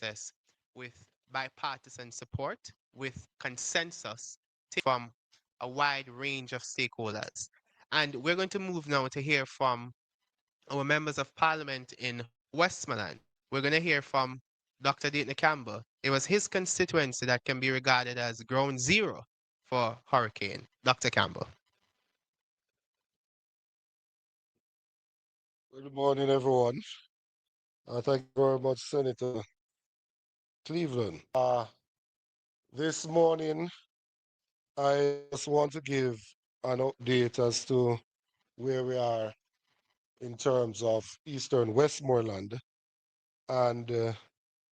process with bipartisan support, with consensus from a wide range of stakeholders. And we're going to move now to hear from our members of parliament in Westmoreland. We're going to hear from Dr. Dayton Campbell. It was his constituency that can be regarded as ground zero for hurricane. Dr. Campbell. Good morning, everyone. Thank you very much, Senator Cleveland. This morning, I just want to give an update as to where we are in terms of Eastern Westmoreland and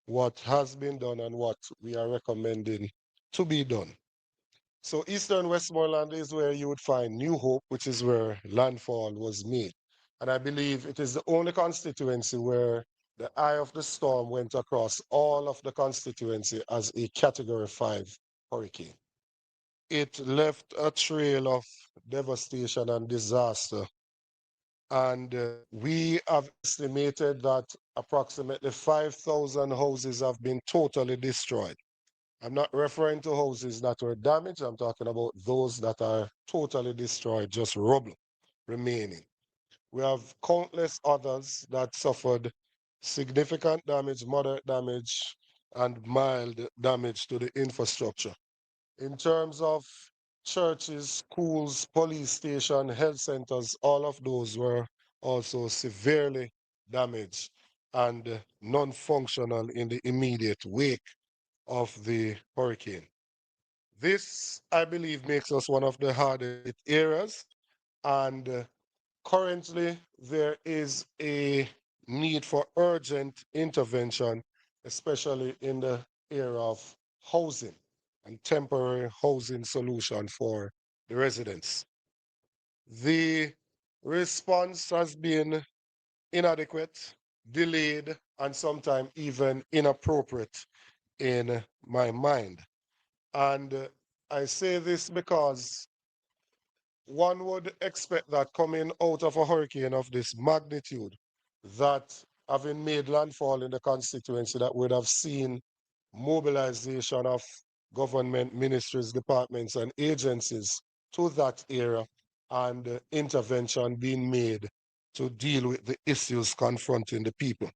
what has been done and what we are recommending to be done. So Eastern Westmoreland is where you would find New Hope, which is where landfall was made. And I believe it is the only constituency where the eye of the storm went across all of the constituency as a Category 5 hurricane. It left a trail of devastation and disaster. And we have estimated that approximately 5,000 houses have been totally destroyed. I'm not referring to houses that were damaged. I'm talking about those that are totally destroyed, just rubble remaining. We have countless others that suffered significant damage, moderate damage, and mild damage to the infrastructure. In terms of churches, schools, police station, health centers, all of those were also severely damaged and non-functional in the immediate wake of the hurricane. This, I believe, makes us one of the hardest hit areas, and currently there is a need for urgent intervention, especially in the area of housing and temporary housing solution for the residents. The response has been inadequate, delayed, and sometimes even inappropriate in my mind. And I say this because one would expect that coming out of a hurricane of this magnitude, that having made landfall in the constituency, that would have seen mobilization of government ministries, departments, and agencies to that area and intervention being made to deal with the issues confronting the people.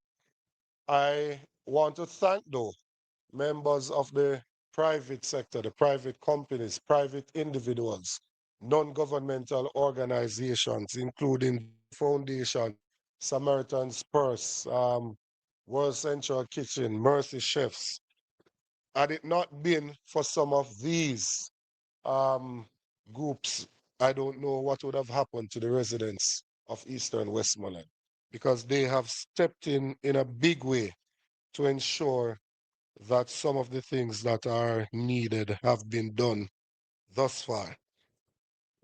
I want to thank, though, members of the private sector, the private companies, private individuals, non-governmental organizations, including Foundation, Samaritan's Purse, World Central Kitchen, Mercy Chefs. Had it not been for some of these um, groups, I don't know what would have happened to the residents of Eastern Westmoreland, because they have stepped in a big way to ensure that some of the things that are needed have been done thus far.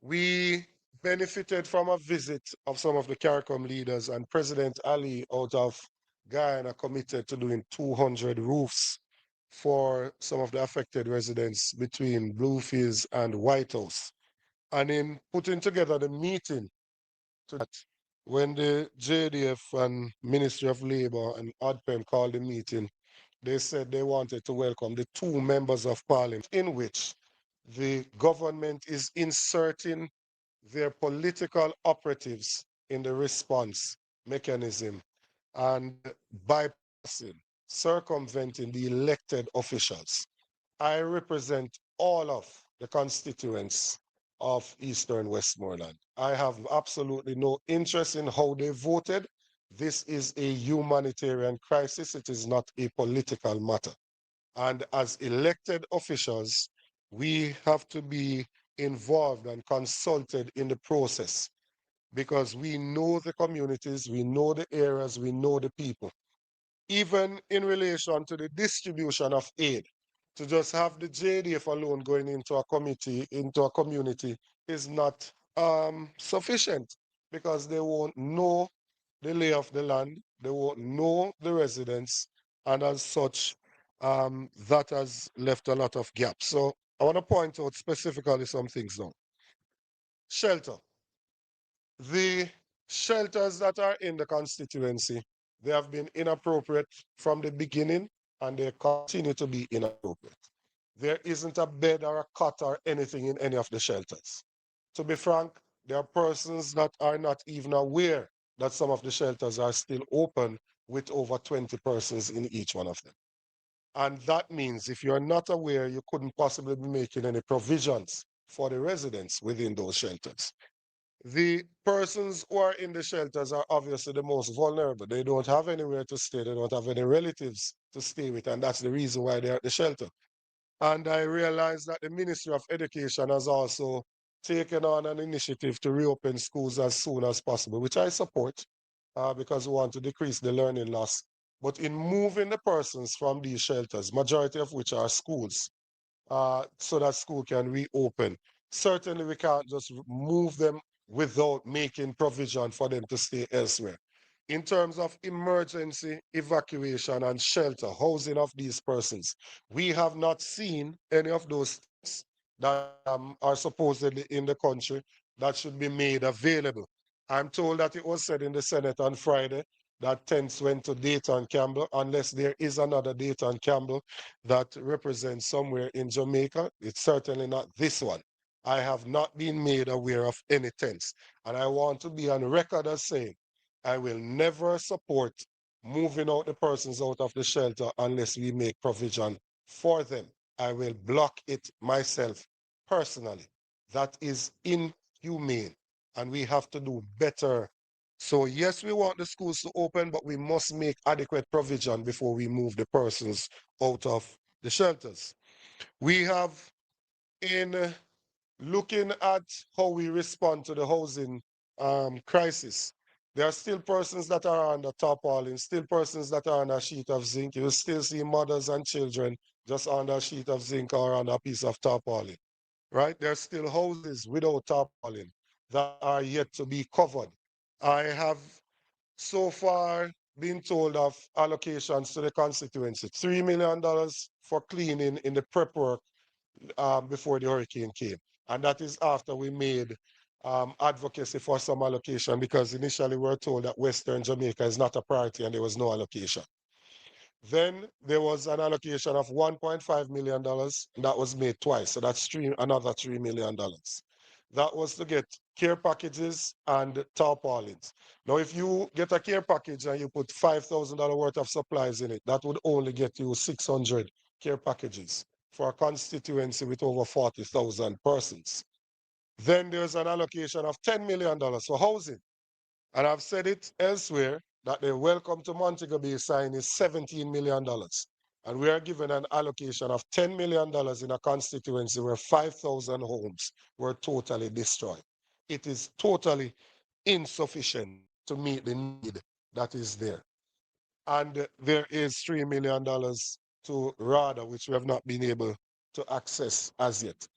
We benefited from a visit of some of the CARICOM leaders, and President Ali out of Guyana committed to doing 200 roofs for some of the affected residents between Bluefields and White House. And in putting together the meeting to that, when the JDF and Ministry of Labour and ODPEM called the meeting, they said they wanted to welcome the two members of parliament in which the government is inserting their political operatives in the response mechanism and bypassing, circumventing the elected officials. I represent all of the constituents of Eastern Westmoreland. I have absolutely no interest in how they voted. This is a humanitarian crisis. It is not a political matter. And as elected officials, we have to be involved and consulted in the process because we know the communities, we know the areas, we know the people. Even in relation to the distribution of aid, to just have the JDF alone going into a committee, into a community is not sufficient because they won't know the lay of the land, they won't know the residents, and as such, that has left a lot of gaps. So I want to point out specifically some things now. Shelter. The shelters that are in the constituency, they have been inappropriate from the beginning, and they continue to be inappropriate. There isn't a bed or a cot or anything in any of the shelters. To be frank, there are persons that are not even aware that some of the shelters are still open with over 20 persons in each one of them. And that means if you're not aware, you couldn't possibly be making any provisions for the residents within those shelters. The persons who are in the shelters are obviously the most vulnerable. They don't have anywhere to stay. They don't have any relatives to stay with. And that's the reason why they're at the shelter. And I realize that the Ministry of Education has also taken on an initiative to reopen schools as soon as possible, which I support because we want to decrease the learning loss. But in moving the persons from these shelters, majority of which are schools, so that school can reopen. Certainly, we can't just move them without making provision for them to stay elsewhere. In terms of emergency evacuation and shelter, housing of these persons, we have not seen any of those things that are supposedly in the country that should be made available. I'm told that it was said in the Senate on Friday that tents went to Dayton Campbell, unless there is another Dayton Campbell that represents somewhere in Jamaica. It's certainly not this one. I have not been made aware of any tents. And I want to be on record as saying, I will never support moving out the persons out of the shelter unless we make provision for them. I will block it myself personally. That is inhumane. And we have to do better. So yes, we want the schools to open, but we must make adequate provision before we move the persons out of the shelters. We have, in looking at how we respond to the housing crisis, there are still persons that are on the tarpaulin, still persons that are on a sheet of zinc. You still see mothers and children just on a sheet of zinc or on a piece of tarpaulin, right? There are still houses without tarpaulin that are yet to be covered. I have so far been told of allocations to the constituency, $3 million for cleaning in the prep work before the hurricane came. And that is after we made advocacy for some allocation, because initially we were told that Western Jamaica is not a priority and there was no allocation. Then there was an allocation of $1.5 million, and that was made twice. So that's another $3 million. That was to get care packages and tarpaulins. Now, if you get a care package and you put $5,000 worth of supplies in it, that would only get you 600 care packages for a constituency with over 40,000 persons. Then there's an allocation of $10 million for housing. And I've said it elsewhere that the Welcome to Montego Bay sign is $17 million. And we are given an allocation of $10 million in a constituency where 5,000 homes were totally destroyed. It is totally insufficient to meet the need that is there. And there is $3 million to RADA, which we have not been able to access as yet.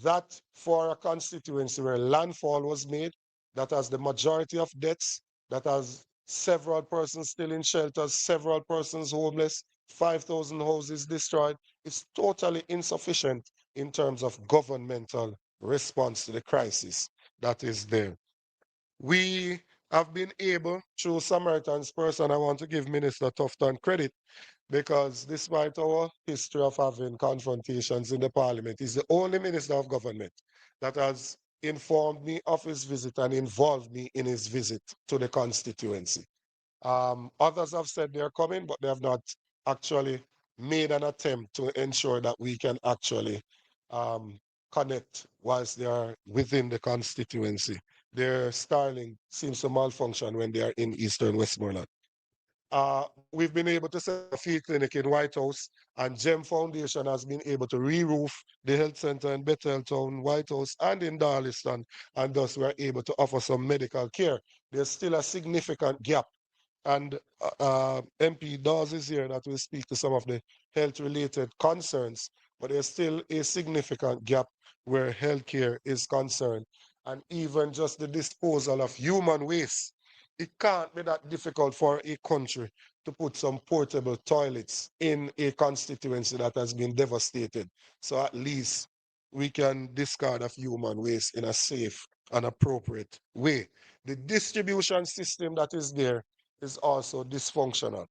That for a constituency where landfall was made, that has the majority of deaths, that has several persons still in shelters, several persons homeless, 5,000 houses destroyed, it's totally insufficient in terms of governmental response to the crisis that is there. We have been able, through Samaritan's person, I want to give Minister Tufton credit, because despite our history of having confrontations in the parliament, he's the only minister of government that has informed me of his visit and involved me in his visit to the constituency. Others have said they're coming, but they have not actually made an attempt to ensure that we can actually um, connect whilst they are within the constituency. Their Starlink seems to malfunction when they are in Eastern Westmoreland. But we've been able to set a field clinic in White House, and GEM Foundation has been able to re-roof the health center in Betheltown, White House, and in Darliston, and thus we're able to offer some medical care. There's still a significant gap, and MP Dawes is here that will speak to some of the health-related concerns, but there's still a significant gap where healthcare is concerned, and even just the disposal of human waste. It can't be that difficult for a country to put some portable toilets in a constituency that has been devastated. So at least we can discard of human waste in a safe and appropriate way. The distribution system that is there is also dysfunctional.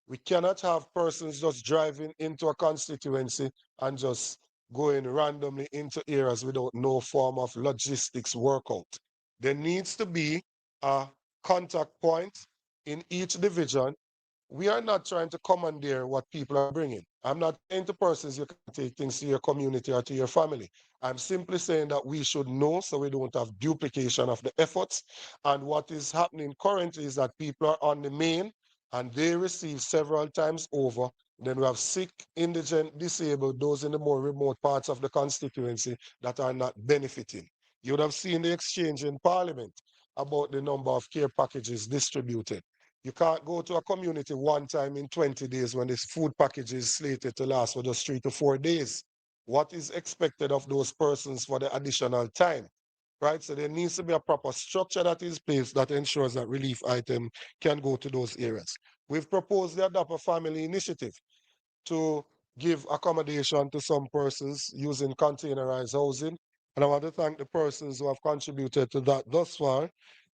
We cannot have persons just driving into a constituency and just going randomly into areas without no form of logistics workout. There needs to be a contact point in each division. We are not trying to commandeer what people are bringing. I'm not saying to persons you can take things to your community or to your family. I'm simply saying that we should know so we don't have duplication of the efforts. And what is happening currently is that people are on the main and they receive several times over. Then we have sick, indigent, disabled, those in the more remote parts of the constituency that are not benefiting. You would have seen the exchange in Parliament about the number of care packages distributed. You can't go to a community one time in 20 days when this food package is slated to last for just 3 to 4 days. What is expected of those persons for the additional time? Right? So there needs to be a proper structure that is placed that ensures that relief item can go to those areas. We've proposed the Adopt a Family initiative to give accommodation to some persons using containerized housing. And I want to thank the persons who have contributed to that thus far.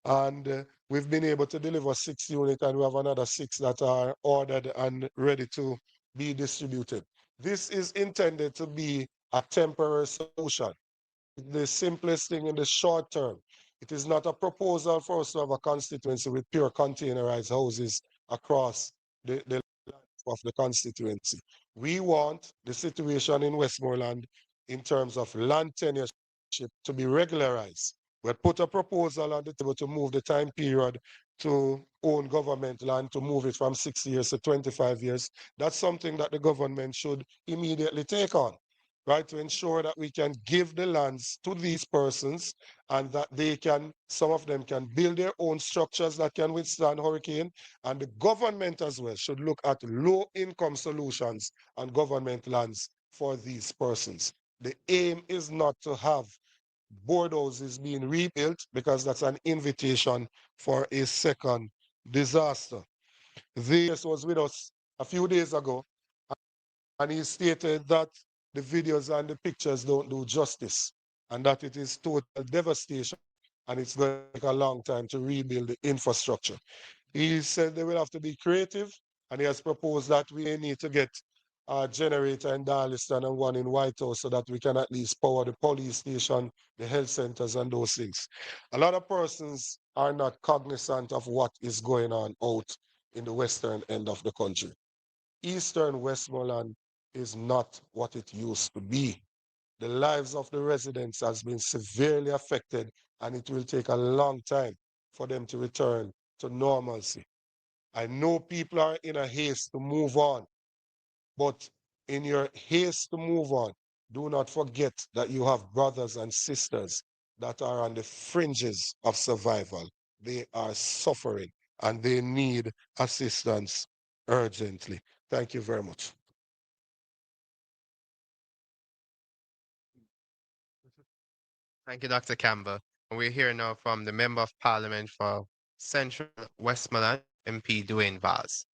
And we've been able to deliver 6 units, and we have another 6 that are ordered and ready to be distributed. This is intended to be a temporary solution, the simplest thing in the short term. It is not a proposal for us to have a constituency with pure containerized houses across the of the constituency. We want the situation in Westmoreland in terms of land tenureship to be regularized. We had put a proposal on the table to move the time period to own government land, to move it from 6 years to 25 years. That's something that the government should immediately take on, right, to ensure that we can give the lands to these persons and that they can, some of them can build their own structures that can withstand hurricane. And the government as well should look at low income solutions on government lands for these persons. The aim is not to have board houses being rebuilt because that's an invitation for a second disaster. This was with us a few days ago, and he stated that the videos and the pictures don't do justice and that it is total devastation and it's going to take a long time to rebuild the infrastructure. He said they will have to be creative, and he has proposed that we need to get a generator in Darliston and one in White House so that we can at least power the police station, the health centers, and those things. A lot of persons are not cognizant of what is going on out in the western end of the country. Eastern Westmoreland is not what it used to be. The lives of the residents has been severely affected, and it will take a long time for them to return to normalcy. I know people are in a haste to move on, but in your haste to move on, do not forget that you have brothers and sisters that are on the fringes of survival. They are suffering and they need assistance urgently. Thank you very much. Thank you, Dr. Campbell. And we're here now from the Member of Parliament for Central Westmoreland, MP Dwayne Vaz.